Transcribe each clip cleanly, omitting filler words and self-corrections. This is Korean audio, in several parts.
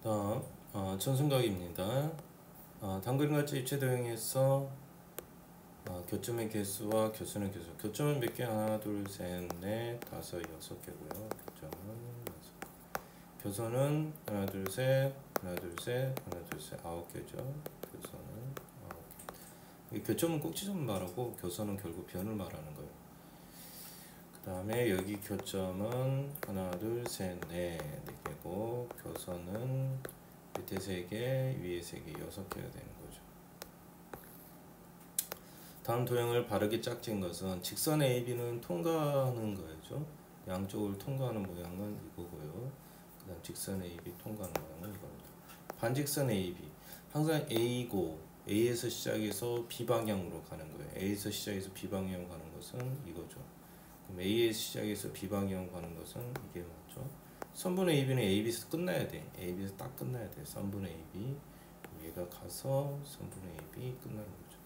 다음 천순각입니다. 단그림같이 입체 도형에서 교점의 개수와 교수의 개수. 교점은 몇 개? 하나, 둘, 셋, 넷, 다섯, 여섯 개고요. 교점은 여섯 개. 교선은 하나, 둘, 셋, 하나, 둘, 셋, 하나, 둘, 셋, 아홉 개죠. 교선은 아홉 개. 이 교점은 꼭지점 말하고 교선은 결국 변을 말하는 거예요. 그 다음에 여기 교점은 하나, 둘, 셋, 넷, 네 개고 교선은 밑에 3개, 위에 3개, 6개가 되는 거죠. 다음 도형을 바르게 짝진 것은 직선 AB는 통과하는 거죠. 양쪽을 통과하는 모양은 이거고요. 그 다음 직선 AB 통과하는 모양은 이겁니다. 반직선 AB 항상 A고 A에서 시작해서 B 방향으로 가는 거예요. A에서 시작해서 B 방향으로 가는 것은 이거죠. 그럼 A에서 시작해서 B 방향으로 가는 것은 이게 맞죠. 선분 AB는 AB에서 끝나야 돼. AB에서 딱 끝나야 돼. 선분 AB 얘가 가서 선분 AB 끝나는 거죠.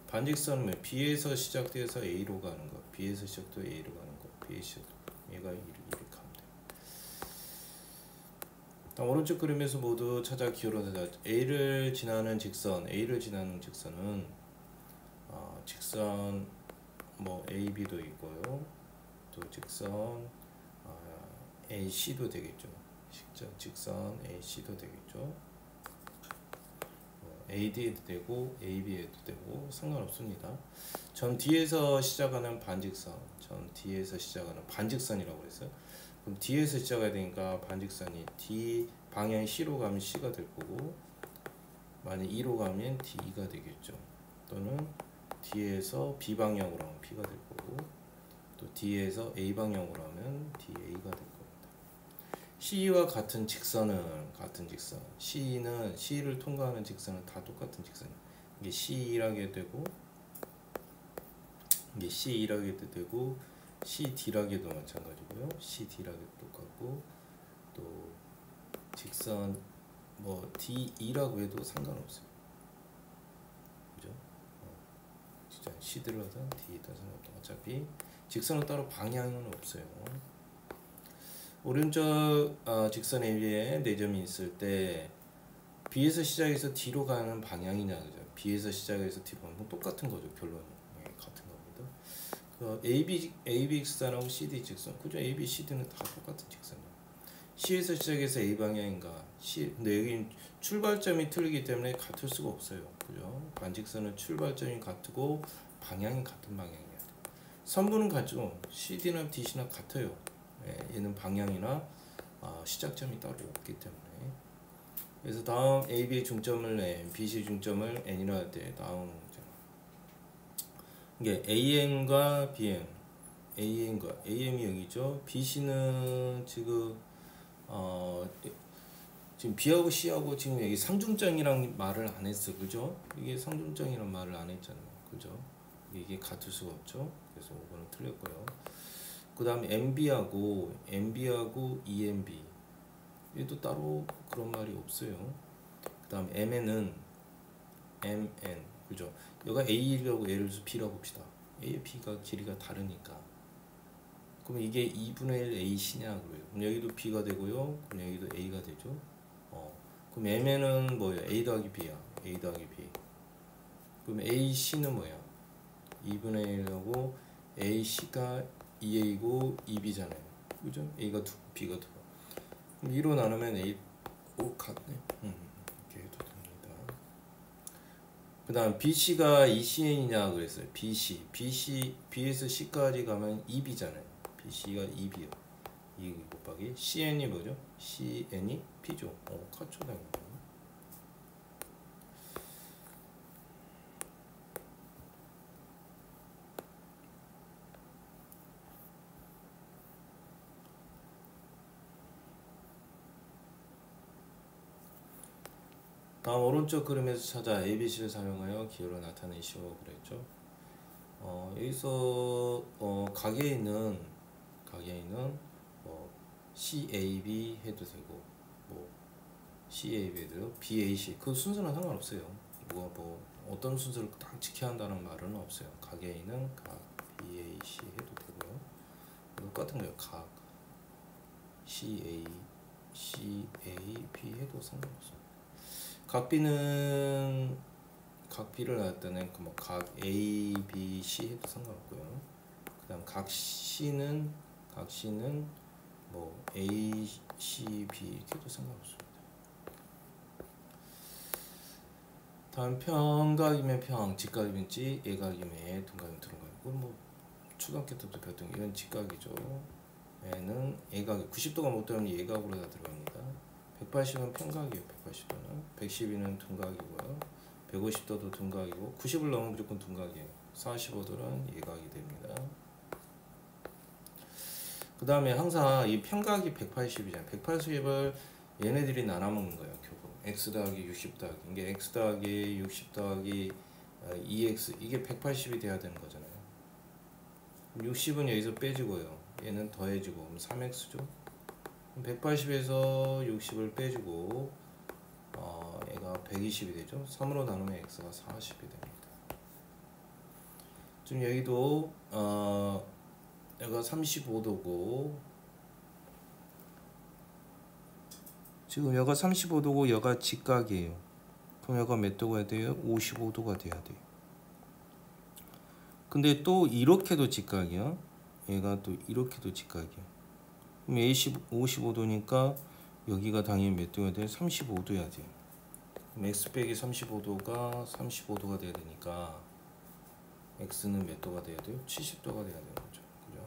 반직선은 B에서 시작돼서 A로 가는 거. B에서 시작도 A로 가는 거. B에서 시작도 얘가 이렇게 하면 돼. 오른쪽 그림에서 모두 찾아 기울어서 A를 지나는 직선, A를 지나는 직선은 직선 뭐 AB도 있고요. 또 직선 AC도 되겠죠. 직선 AC도 되겠죠. AD에도 되고 AB에도 되고 상관없습니다. 점 D에서 시작하는 반직선, 점 D에서 시작하는 반직선이라고 했어요. 그럼 D에서 시작해야 되니까 반직선이 D 방향 C로 가면 C가 될 거고, 만약 E로 가면 D가 되겠죠. 또는 D에서 B 방향으로 하면 B가 될 거고, 또 D에서 A 방향으로 하면 DA가 될 겁니다. C와 같은 직선은 C는 C를 통과하는 직선은 다 똑같은 직선이에요. 이게 C1하게 되고 이게 C1하게도 되고 CD라게도 마찬가지고요. CD라게도 똑같고 또 직선 뭐 D2라고 해도 상관없어요. 그죠? 진짜 C 들어가든 D 든 상관없다. 어차피 직선은 따로 방향은 없어요. 오른쪽 직선 AB에 4점이 있을 때 B에서 시작해서 D로 가는 방향이냐 그죠? B에서 시작해서 D로 가면 똑같은 거죠. 결론은 같은 겁니다. 그 AB 직선하고 CD 직선 그죠? AB, CD는 다 똑같은 직선이에요. C에서 시작해서 A 방향인가? 근데 여기 출발점이 틀리기 때문에 같을 수가 없어요. 그죠? 반직선은 출발점이 같고 방향이 같은 방향이야. 선분은 같죠. CD나 DC나 같아요. 얘는 방향이나 시작점이 따로 없기 때문에. 그래서 다음 AB의 중점을 N, BC 중점을 N이라 할 때 다음 이게 AM과 BM, AM이 여기죠. BC는 지금 지금 B하고 C하고 지금 여기 상중점이랑 말을 안 했어, 그죠? 이게 상중점이란 말을 안 했잖아요, 그죠? 이게 같을 수가 없죠. 그래서 5번은 틀렸고요. 그 다음에 MB하고 EMB 얘도 따로 그런 말이 없어요. 그 다음 MN은 MN 그죠? 여기가 A라고 예를 들어서 B라고 봅시다. A, B가 길이가 다르니까 그럼 이게 2분의 1 AC냐 그래요. 그럼 여기도 B가 되고요. 그럼 여기도 A가 되죠. 그럼 MN은 뭐예요? A 더하기 B야. A 더하기 B. 그럼 AC는 뭐야? 2분의 1하고 AC가 2A고 2B잖아요. 그죠? A가 2, B가 2. 그럼 2로 나누면 A, 같네. 이렇게 해도 됩니다. 그 다음 BC가 ECN이냐 그랬어요. B에서 C까지 가면 2B잖아요. BC가 2B요. 2 곱하기 CN이 뭐죠? CN이 P죠. 같죠 당연히. 다음 오른쪽 그림에서 찾아 ABC를 사용하여 기호를 나타내시오 그랬죠. 여기서 가게인은 CAB 해도 되고 뭐 CAB 해도 되고 BAC 그 순서는 상관없어요. 뭐 어떤 순서를 딱 지켜야 한다는 말은 없어요. 가게인은 각 BAC 해도 되고요. 똑같은 거예요. 각 CA CA, B 해도 상관없어요. 각 B를 나왔다는 각 A, B, C 해도 상관없고요. 그다음 각 C는 뭐 A, C, B 이렇게 해도 상관없습니다. 다음 평각이면 평, 직각이면 직, 예각이면 둔각이면 둔각. 이건 뭐 초등학교 때도 배웠던 이런 직각이죠. 얘는 예각이 90도가 못 되면 예각으로 다 들어갑니다. 180은 평각이에요. 180도는 112는 둔각이고요. 150도도 둔각이고 90을 넘으면 무조건 둔각이에요. 45도는 예각이 됩니다. 그 다음에 항상 이 평각이 180이잖아요. 180을 얘네들이 나눠 먹는 거예요. 결국 x 더하기 60 더하기 이게 x 더하기 60 더하기 2x 이게 180이 돼야 되는 거잖아요. 60은 여기서 빼주고요. 얘는 더해지고 그럼 3x죠. 180에서 60을 빼주고 얘가 120이 되죠. 3으로 나누면 x가 40이 됩니다. 지금 여기도 얘가 35도고 지금 여가 35도고 여가 직각이에요. 그럼 여가 몇 도가 돼요? 55도가 돼야 돼요. 근데 또 이렇게도 직각이야. 얘가 또 이렇게도 직각이야. 그럼 AC 55도니까 여기가 당연히 몇 도가 돼요? 35도야 돼요. 그럼 x 빼기 35도가 35도가 돼야 되니까 x는 몇 도가 돼야 돼요? 70도가 돼야 되는 거죠. 그죠?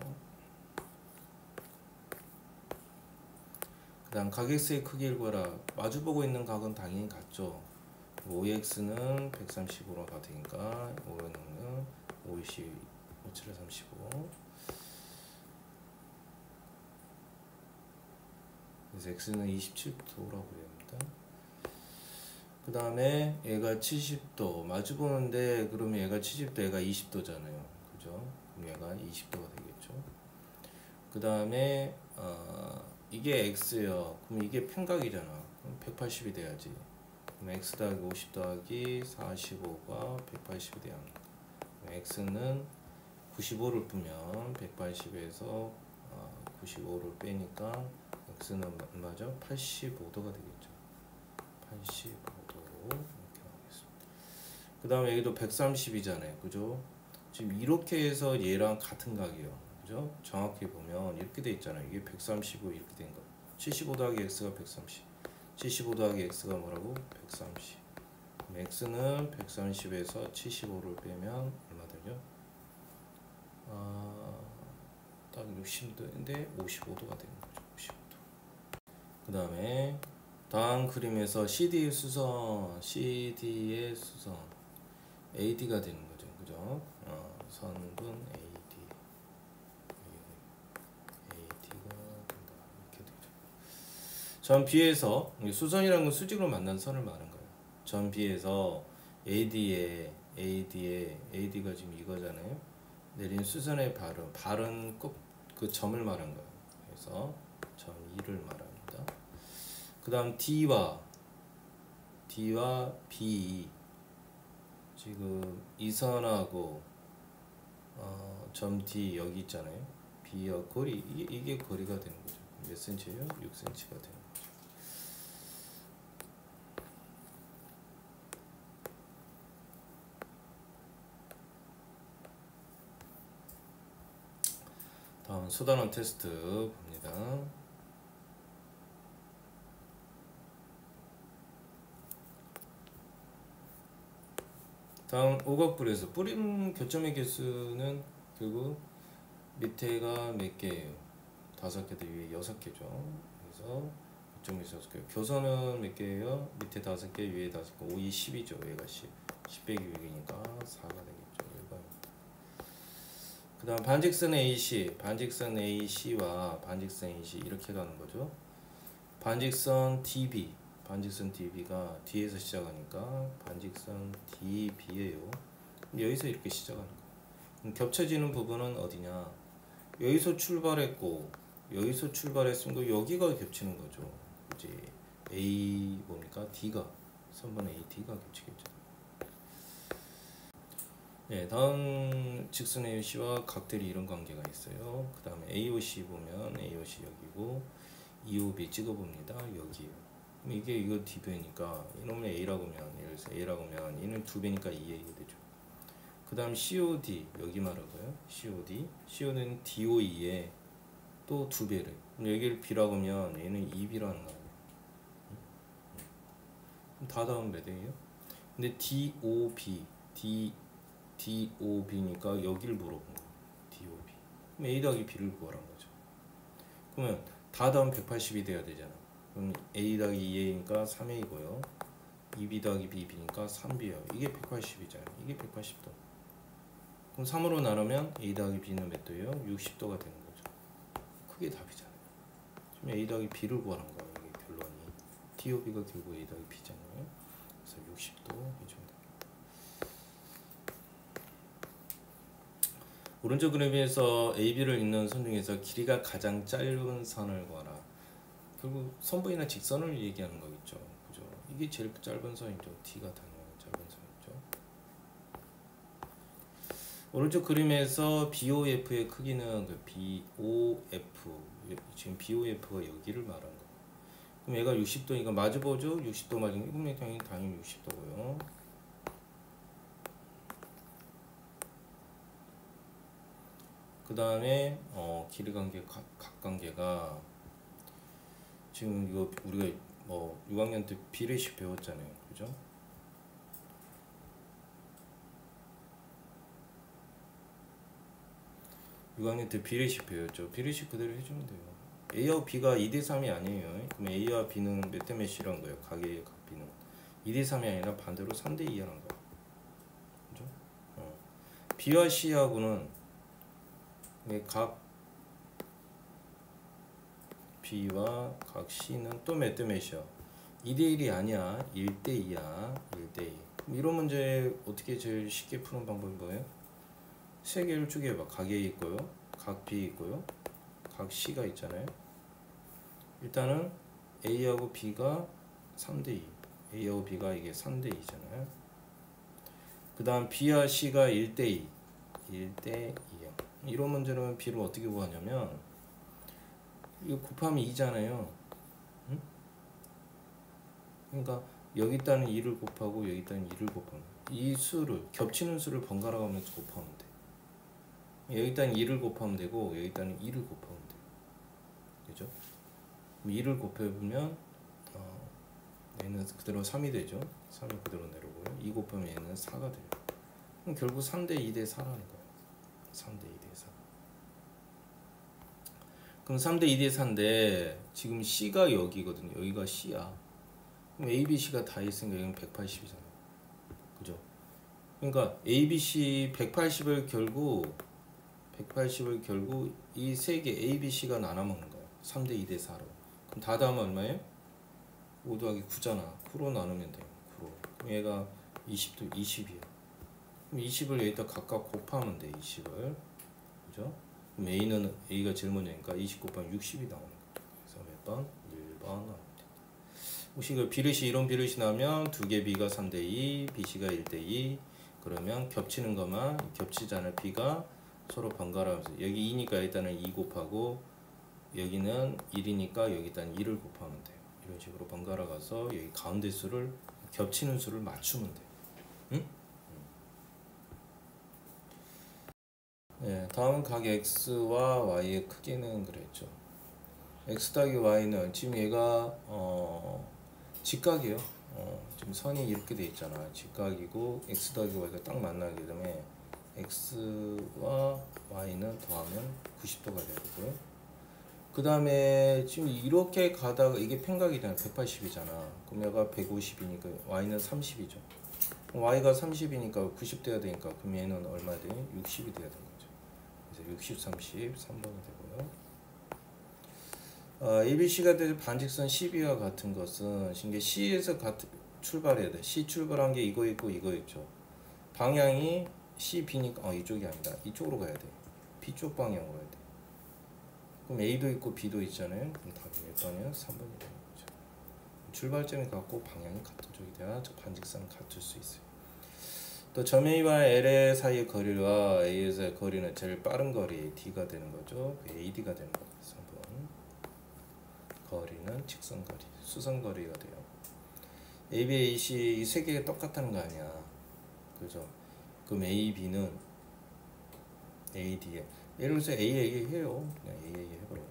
그 다음 각 x의 크기를 구하라. 마주보고 있는 각은 당연히 같죠. 5x는 135로 같으니까 5는 50, 57에 35. 그래서 x는 27도라고 됩니다. 그 다음에 얘가 70도 마주보는데 그러면 얘가 70도 얘가 20도잖아요. 그죠? 그럼 얘가 20도가 되겠죠. 그 다음에 이게 x예요. 그럼 이게 평각이잖아. 그럼 180이 돼야지. 그럼 x 더하기 50 더하기 45가 180이 돼야 합니다. x는 95를 뿌면 180에서 95를 빼니까 x는 얼마죠? 85도가 되겠죠. 85도 이렇게 나오겠습니다. 그 다음에 여기도 130이잖아요. 그죠? 지금 이렇게 해서 얘랑 같은 각이에요. 그죠? 정확히 보면 이렇게 돼 있잖아요. 이게 130이고 이렇게 된 거. 75 더하기 x가 130. 75 더하기 x가 뭐라고? 130. 그럼 x는 130에서 75를 빼면 얼마 되죠? 딱 60도인데 55도가 되는 거죠. 55도. 그 다음에 다음 그림에서 CD의 수선, CD의 수선, AD가 되는 거죠. 그죠? 선분 AD, AD가 된다. 이렇게 되죠. 전 B에서 수선이라는 건 수직으로 만난 선을 말하는 거예요. 전 B에서 AD가 지금 이거잖아요. 내린 수선의 발은 꼭 그 점을 말한 거예요. 그래서 점 2를 말합니다. 그 다음 D와 B 지금 이 선하고 점 D 여기 있잖아요. B와 거리 이게 거리가 되는 거죠. 몇 cm예요? 6cm가 되는 거죠. 다음 수단원 테스트 봅니다. 다음 오각불에서 뿌림 교점의 개수는 결국 밑에가 몇 개예요? 5개도 위에 6개죠. 그래서 교점이 6개. 교선은 몇 개예요? 밑에 5개, 위에 5개. 5, 2, 10이죠. 얘가 10. 10 빼기 6이니까 4가 되겠죠. 1번입니다. 그 다음 반직선 AC와 반직선 AC 이렇게 가는 거죠. 반직선 DB가 D에서 시작하니까 반직선 DB예요. 여기서 이렇게 시작하는 거예요. 겹쳐지는 부분은 어디냐? 여기서 출발했고 여기서 출발했으면 여기가 겹치는 거죠. 이제 A 뭡니까? D가 선분 AD가 겹치겠죠. 네, 다음 직선 AOC와 각들이 이런 관계가 있어요. 그 다음에 AOC 보면 AOC 여기고 EOB 찍어봅니다. 여기에요. 그럼 이거 D배니까 이놈의 A라고 하면 예를 들어서 A라고 하면 얘는 2배니까 2A 되죠. 그 다음 COD 여기 말하고요. COD는 DOE에 또 2배를. 그럼 여기를 B라고 하면 얘는 2B라는 거예요. 그럼 다 다음 몇 A예요? 근데 DOB니까 여기를 물어본 거예요. DOB. 그럼 A 더하기 B를 구하란 거죠. 그러면 다 다음 180이 돼야 되잖아. 그럼 A 더하기 2A니까 3A고요. 2B 더하기 BB니까 3B예요. 이게 180이잖아요. 이게 180도. 그럼 3으로 나누면 A 더하기 B는 몇 도예요? 60도가 되는 거죠. 그게 답이잖아요. 지금 A 더하기 B를 구하는 거예요. 이게 결론이. DOB가 결국 A 더하기 B잖아요. 그래서 60도 해주면 됩니다. 오른쪽 그래프에서 AB를 잇는 선 중에서 길이가 가장 짧은 선을 구하라. 결국 선분이나 직선을 얘기하는 거겠죠. 그죠? 이게 제일 짧은 선이죠. D가 당연히 짧은 선이죠. 오른쪽 그림에서 BOF의 크기는 그 BOF, 지금 BOF가 여기를 말한 거예요. 그럼 얘가 60도니까 마주보죠? 60도 맞은 게 그럼 당연히 60도고요. 그 다음에 길이 관계 각관계가 지금 이거 우리가 뭐 6학년 때 비례식 배웠잖아요. 그죠? 육학년 때 비례식 배웠죠. 비례식 그대로 해주면 돼요. A와 B가 2대3이 아니에요. 그럼 A와 B는 몇 대 몇이란 거예요? 각 A의 각 B는 2대3이 아니라 반대로 3대2라는 거예요. 그죠? B와 C하고는 각 B와 각 C는 또 몇 대 몇이야? 2대1이 아니야. 1대2야. 1대2. 이런 문제 어떻게 제일 쉽게 푸는 방법이 뭐예요? 세 개를 쪼개봐. 각 A 있고요. 각 B 있고요. 각 C가 있잖아요. 일단은 A하고 B가 3대2. A하고 B가 이게 3대2잖아요. 그 다음 B와 C가 1대2. 1대2야. 이런 문제는 B를 어떻게 구하냐면 이거 곱하면 2잖아요. 응? 그러니까 여기 있다는 2를 곱하고 여기 있다는 2를 곱하면 이 수를 겹치는 수를 번갈아 가면서 곱하면 돼. 여기 있다는 2를 곱하면 되고 여기 있다는 2를 곱하면 돼. 그죠? 2를 곱해보면 얘는 그대로 3이 되죠. 3이 그대로 내려오고요. 2 곱하면 얘는 4가 돼요. 그럼 결국 3대 2대 4라는 거예요. 3대 2대 4. 그럼 3대 2대 4인데 지금 C가 여기거든요. 여기가 C야. 그럼 A, B, C가 다 있으니까 여기는 180이잖아요. 그죠? 그러니까 A, B, C 180을 결국 이 세 개 A, B, C가 나눠 먹는 거예요. 3대 2대 4로. 그럼 다 더하면 얼마예요? 5 더하기 9잖아. 9로 나누면 돼요. 9로. 그럼 얘가 20도 20이에요. 그럼 20을 여기다 각각 곱하면 돼. 20을. 그죠? 그럼 A가 제일 먼저니까 20 곱하면 60이 나오는 거예요. 그래서 몇 번? 1번 나옵니다. 혹시 그 비례시 이런 비례시 나면 두 개 B가 3대 2, BC가 1대 2. 그러면 겹치는 것만 겹치잖아요. B가 서로 번갈아가면서 여기 2니까 일단은 2 곱하고 여기는 1이니까 여기다는 2를 곱하면 돼요. 이런 식으로 번갈아 가서 여기 가운데 수를 겹치는 수를 맞추면 돼요. 응? 네, 다음은 각 x와 y의 크기는 그랬죠. x 더하기 y는 지금 얘가 직각이에요. 지금 선이 이렇게 돼 있잖아. 직각이고 x 더하기 y가 딱 만나기 때문에 x와 y는 더하면 90도가 되고요. 그 다음에 지금 이렇게 가다가 이게 평각이잖아. 180이잖아. 그럼 얘가 150이니까 y는 30이죠. y가 30이니까 90 돼야 되니까 그럼 얘는 얼마 돼? 60이 돼야 되는 거죠. 그래서 60, 30, 3번이 되고요. ABC가 될 반직선 CB와 같은 것은 이게 C에서 출발해야 돼. C 출발한 게 이거 있고 이거 있죠. 방향이 C, B니까 이쪽이 아니다. 이쪽으로 가야 돼. B 쪽 방향으로 가야 돼. 그럼 A도 있고 B도 있잖아요. 그럼 답이 몇 번이에요? 3번이 되는 거죠. 출발점이 같고 방향이 같은 쪽이 돼야 저 반직선은 같을 수 있어요. 또 점 A와 L 사이의 거리와 A에서의 거리는 제일 빠른 거리 D가 되는 거죠. AD가 되는 거죠. 3번. 거리는 직선거리, 수선거리가 돼요. AB, AC 이 세 개가 똑같다는 거 아니야. 그죠? 그럼 AB는 AD에 예를 들어서 AA 해요. 그냥 AA 해버려요.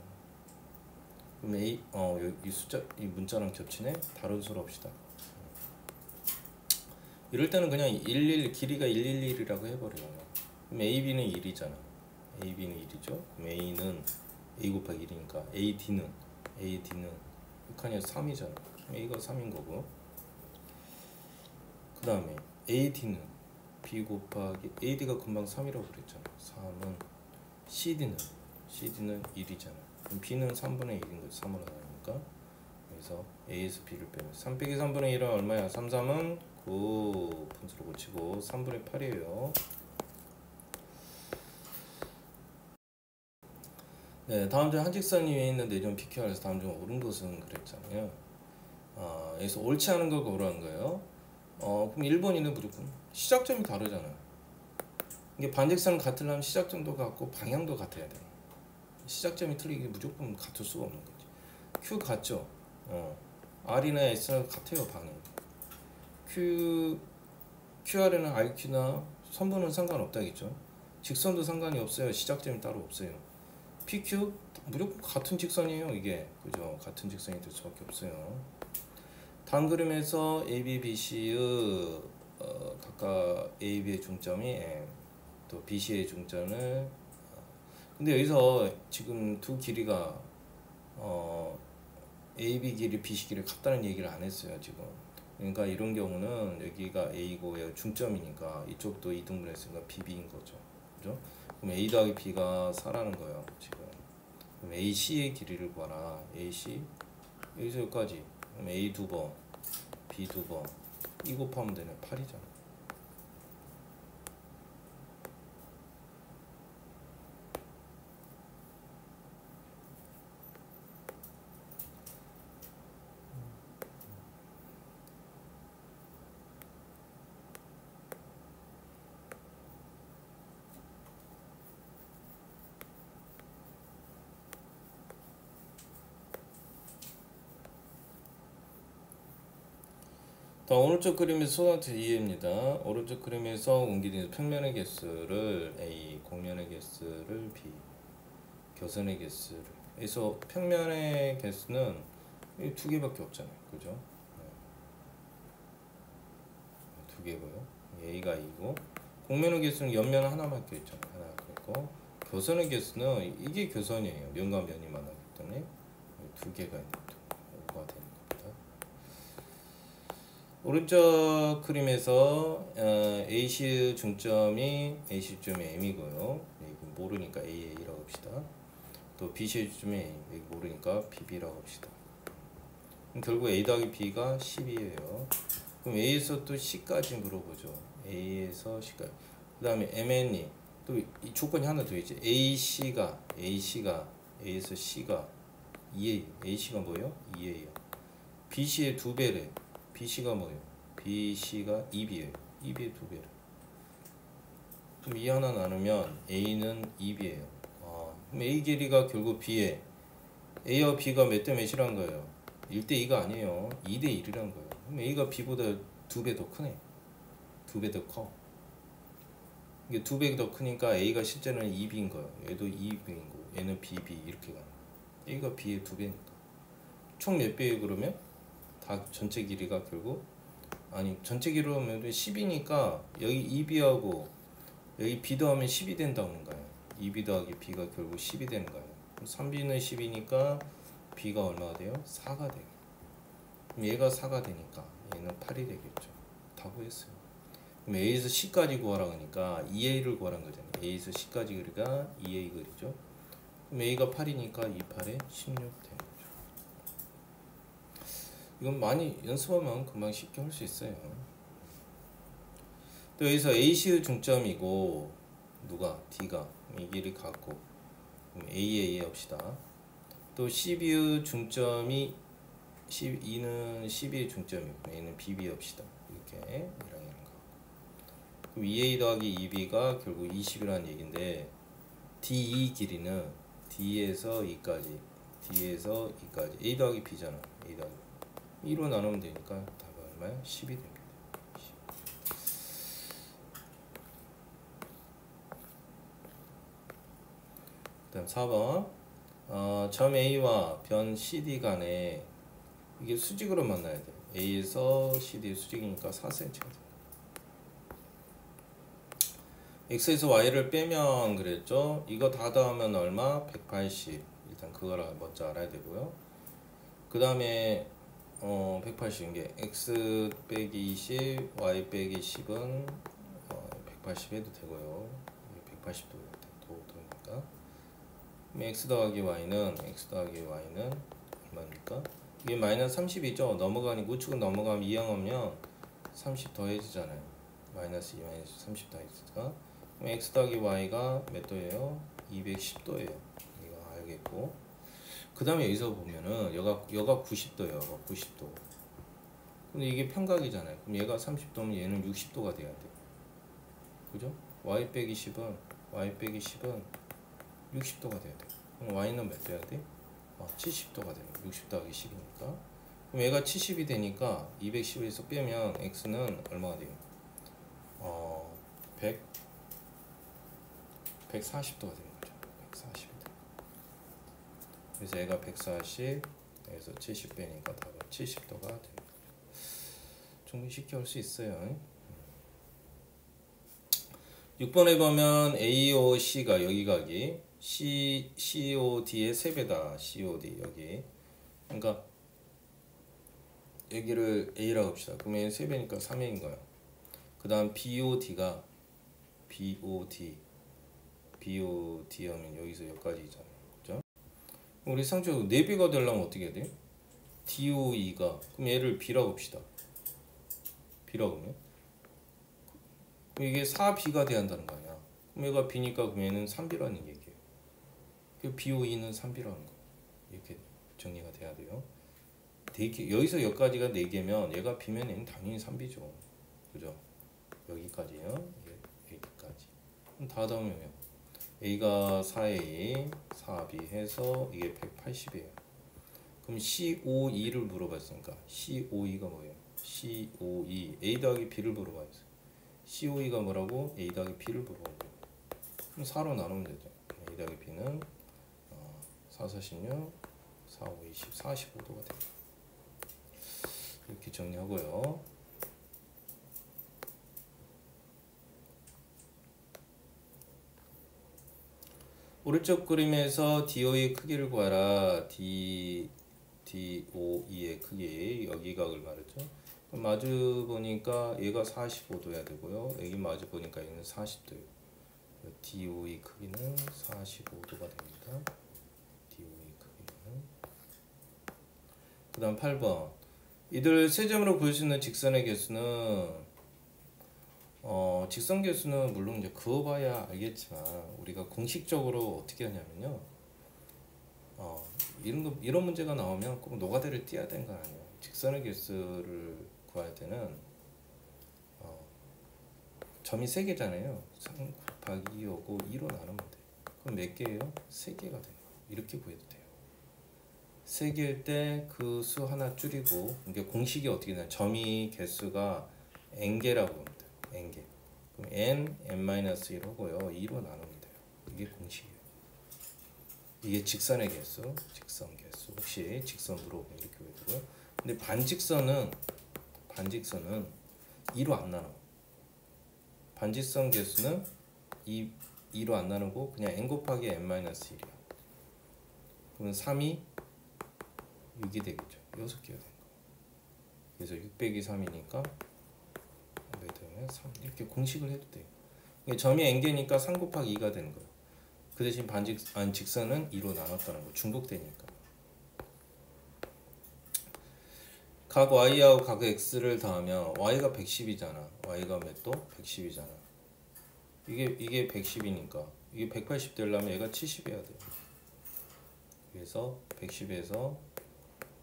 그럼 이 숫자, 이 문자랑 겹치네? 다른 수로 합시다. 이럴 때는 그냥 11, 길이가 111이라고 해버려요. 그럼 AB는 1이잖아. AB는 1이죠. 그럼 A는 A 곱하기 1이니까 AD는 6칸이어서 3이잖아. A가 3인 거고. 그 다음에 AD는 B 곱하기 AD가 금방 3이라고 그랬잖아. 3은 CD는 1이잖아. 그럼 B는 3분의 1인 거지. 3으로 나누니까. 그래서 A에서 B를 빼면 3 빼기 3분의 1은 얼마야? 3, 3은 9. 분수로 고치고 3분의 8이에요. 네, 다음 중 한직선 위에 있는 내점 PQR에서 다음 중 옳은 것은 그랬잖아요. 여기서 옳지 않은 걸 고르라는 거예요. 그럼 1번이는 무조건 시작점이 다르잖아요. 이게 반직선은 같으려면 시작점도 같고 방향도 같아야 돼. 시작점이 틀리게 무조건 같을 수가 없는 거지. Q 같죠? R이나 S나 같아요, 반응. QR에는 RQ나 선분은 상관없다겠죠. 직선도 상관이 없어요. 시작점이 따로 없어요. PQ 무조건 같은 직선이에요. 이게 그죠? 같은 직선이 될 수밖에 없어요. 다음 그림에서 AB, BC의 각각 AB의 중점이 M, 또 BC의 중점을 근데 여기서 지금 두 길이가 AB 길이, BC 길이 같다는 얘기를 안 했어요. 지금. 그러니까 이런 경우는 여기가 A고 중점이니까 이쪽도 이등분했으니까 BB인 거죠. 그죠? 그럼 A 더하기 B가 4라는 거예요. 지금. 그럼 AC의 길이를 구하라. AC 여기서 여기까지. 그럼 A 2번, B 2번. 이 곱하면 되네. 8이잖아. 오른쪽 그림에서 소나트 2입니다. 오른쪽 그림에서 옮기는 평면의 개수를 A, 곡면의 개수를 B, 교선의 개수를. 그래서 평면의 개수는 이 두 개밖에 없잖아요. 그죠? 두 개고요. A가 2고 곡면의 개수는 옆면 하나밖에 있잖아요. 하나 그랬고 교선의 개수는 이게 교선이에요. 면과 면이 만나기 때문에 두 개가 있는 5가 되는 겁니다. 오른쪽 그림에서 AC 중점이 M이고요. 모르니까 AA라고 합시다. 또 BC의 중점이 A, 여기 모르니까 BB라고 합시다. 그럼 결국 A 더하기 B가 10이에요. 그럼 A에서 또 C까지 물어보죠. A에서 C까지. 그 다음에 MN이 또 이 조건이 하나 더 있지. AC가 A에서 C가 2예요. AC가 뭐예요? 2예요. BC의 2배래. BC가 뭐예요? BC가 2B예요. 2B의 2배래. 그럼 이 하나 나누면 A는 2B예요. 그럼 A 길이가 결국 B에 A와 B가 몇 대 몇이란 거예요? 1대 2가 아니에요. 2대 1이란 거예요. 그럼 A가 B보다 2배 더 크네. 2배 더 커. 이게 2배 더 크니까 A가 실제는 2B인 거예요. 얘도 2B인 거고 얘는 BB 이렇게 가는 거예요. A가 B의 2배니까. 총 몇 배예요 그러면? 다 전체 길이가 결국 전체 길이로 하면 10이니까 여기 2B하고 여기 B 더하면 10이 된다는 거예요. 2B 더하기 B가 결국 10이 되는 거예요. 3B는 10이니까 B가 얼마가 돼요? 4가 돼요. 그럼 얘가 4가 되니까 얘는 8이 되겠죠. 다 구했어요. 그럼 A에서 C까지 구하라 그러니까 2A를 구하라는 거잖아요. A에서 C까지 그리가 2A 그리죠. 그럼 A가 8이니까 2, 8에 16 되는 거죠. 이건 많이 연습하면 금방 쉽게 할 수 있어요. 또 여기서 AC의 중점이고 누가? D가 이 길이 같고 AA 합시다. 또 CB의 중점이 2는 CB의 중점이고 A는 BB 합시다. 이렇게 이랑이랑 거. 그럼 2A 더하기 2B가 결국 20이라는 얘기인데 D2 길이는 D에서 2까지 D에서 E까지 A 더하기 B잖아. A 더하기 2로 나누면 되니까 답은 얼마야? 10이 됩니다. 10. 그 다음 4번 점 A와 변 CD 간에 이게 수직으로 만나야 돼. A에서 CD 수직이니까 4cm가 돼. X에서 Y를 빼면 그랬죠. 이거 다 더하면 얼마? 180. 일단 그걸 먼저 알아야 되고요. 그 다음에 180인 게 X 빼기 20, Y 빼기 10은 180 해도 되고요. 180도 되니까. 그럼 X 더하기 Y는 얼마입니까? 이게 마이너스 30이죠. 넘어가니 우측은 넘어가면 2항하면 30 더해지잖아요. 마이너스 2 마이너스 30 더해지니까. 그럼 X 더하기 Y가 몇 도예요? 210도예요. 이거 알겠고. 그 다음에 여기서 보면은 여가 90도예요. 90도. 근데 이게 평각이잖아요. 그럼 얘가 30도면 얘는 60도가 돼야 돼. 그죠? Y 빼기 10은 60도가 돼야 돼. 그럼 Y는 몇 돼야 돼? 70도가 돼요. 60 더하기 10이니까. 그럼 얘가 70이 되니까 210에서 빼면 X는 얼마가 돼요? 140도가 되는 거죠. 140이 돼. 그래서 얘가 140, 여기서 70 빼니까 답은 70도가 됩니다. 충분히 쉽게 할 수 있어요. 6번에 보면 AOC가 여기 가기 COD의 3배다. COD 여기. 그러니까 여기를 A라고 합시다. 그러면 3배니까 3A인 거야. 그 다음 BOD가 BOD 하면 여기서 여기까지 있잖아요. 그죠? 우리 상처 4배가 되려면 어떻게 해야 돼? DOE가 그럼 얘를 B라고 합시다. B라고 하면 그럼 이게 4B가 돼야 한다는 거 아니야. 그럼 얘가 B니까 그럼 얘는 3B라는 얘기예요. BOE는 3B라는 거. 이렇게 정리가 돼야 돼요. 여기서 여기까지가 4개면 얘가 B면 얘는 당연히 3B죠. 그죠? 여기까지요. 여기까지. 그럼 다 더하면 A가 4A, 4B 해서 이게 180이에요. 그럼 COE를 물어봤으니까 COE가 뭐예요? COE A 더하기 B를 물어봐야지. COE가 뭐라고? A 더하기 B를 물어보고. 그럼 4로 나누면 되죠. A 더하기 B는 4, 46, 4, 5, 20, 45도가 됩니다. 이렇게 정리하고요. 오른쪽 그림에서 DO의 크기를 구하라. DOE의 크기, 여기 각을 말했죠. 마주 보니까 얘가 45도야 되고요. 여기 마주 보니까 얘는 40도예요. DO의 크기는 45도가 됩니다. DO의 크기는. 그 다음 8번. 이들 세 점으로 그을 수 있는 직선의 개수는 직선 개수는 물론 이제 그어봐야 알겠지만 우리가 공식적으로 어떻게 하냐면요. 이런 문제가 나오면 꼭 노가다를 띄어야 되는 거 아니에요. 직선의 개수를 구할 때는 점이 3개잖아요. 3 곱하기 2하고 2로 나누면 돼. 그럼 몇 개예요? 3개가 되는 거. 이렇게 구해도 돼요. 3개일 때 그 수 하나 줄이고 이게 공식이 어떻게 되냐? 점이 개수가 n개라고 합니다. n개. 그럼 n-1 하고요. 2로 나누면 돼요. 이게 공식이에요. 이게 직선의 개수, 직선 개수. 혹시 직선 물어보면 이렇게 보여드고요. 근데 반직선은 2로 안 나눠. 반직선 개수는 2로 안 나누고 그냥 n 곱하기 n-1이야. 그러면 3이 6이 되겠죠. 6개가 된 거. 그래서 6 빼기 3이니까 몇 되면 3 이렇게 공식을 해도 돼요. 점이 n개니까 3 곱하기 2가 되는 거예요. 그 대신 직선은 2로 나눴다는 거. 중복되니까. 각 y하고 각 x를 더하면 y가 110이잖아. y가 몇 도? 110이잖아. 이게 110이니까 이게 180 되려면 얘가 70이어야 돼. 그래서 110에서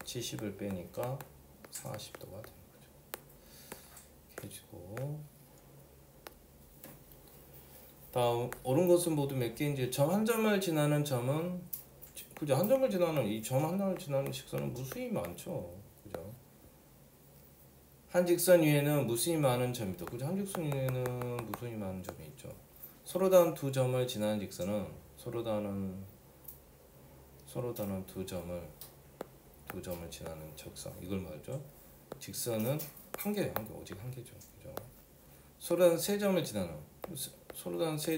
70을 빼니까 40도가 되는 거죠. 이렇게 해주고 다음 옳은 것은 모두 몇 개인지 점 한 점을 지나는 점은 그죠? 한 점을 지나는 이 점 하나를 지나는 직선은 무수히 많죠. 그죠? 한 직선 위에는 무수히 많은 점이 있다. 그죠? 한 직선 위에는 무수히 많은 점이 있죠. 서로 다른 두 점을 지나는 직선은 서로 다른 두 점을 지나는 적선. 이걸 말하죠. 직선은 한 개예요. 한 개. 오직 한 개죠. 그죠? 서로 다른 세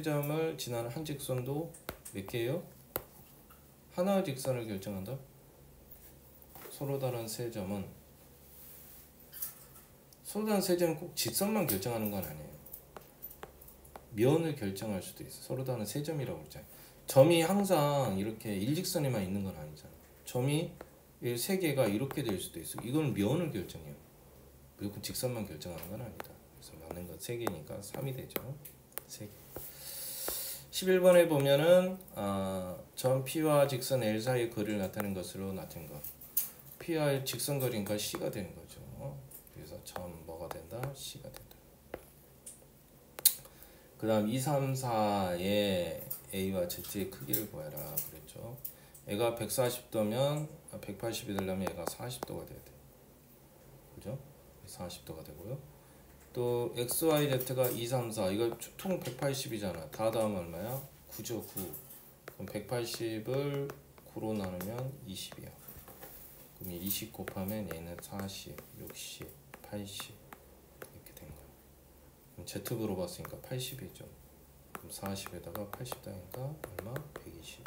점을 지나는 한 직선도 몇 개예요? 하나의 직선을 결정한다. 서로 다른 세 점은 꼭 직선만 결정하는 건 아니에요. 면을 결정할 수도 있어. 서로 다른 세 점이라고 그랬잖아요. 점이 항상 이렇게 일직선에만 있는 건 아니잖아요. 점이 세 개가 이렇게 될 수도 있어. 이건 면을 결정해요. 무조건 직선만 결정하는 건 아니다. 그래서 맞는 건 3개니까 3이 되죠. 3개. 11번에 보면은 점 P와 직선 L 사이의 거리를 나타내는 것으로 나타낸 것. P와 직선 거리니까 C가 되는 거죠. 그래서 점 뭐가 된다? C가 된다. 그 다음 2, 3, 4의 A와 Z의 크기를 구해라 그랬죠. 애가 140도면 180이 되려면 얘가 40도가 돼야 돼. 그죠? 40도가 되고요. 또 X, Y, Z가 2, 3, 4 이거 총 180이잖아. 다 더하면 얼마야? 9죠. 9. 그럼 180을 9로 나누면 20이야. 그럼 20 곱하면 얘는 40, 60, 80 이렇게 된 거야. 그럼 Z 물어봤으니까 80이죠. 그럼 40에다가 80 더하니까 얼마? 120.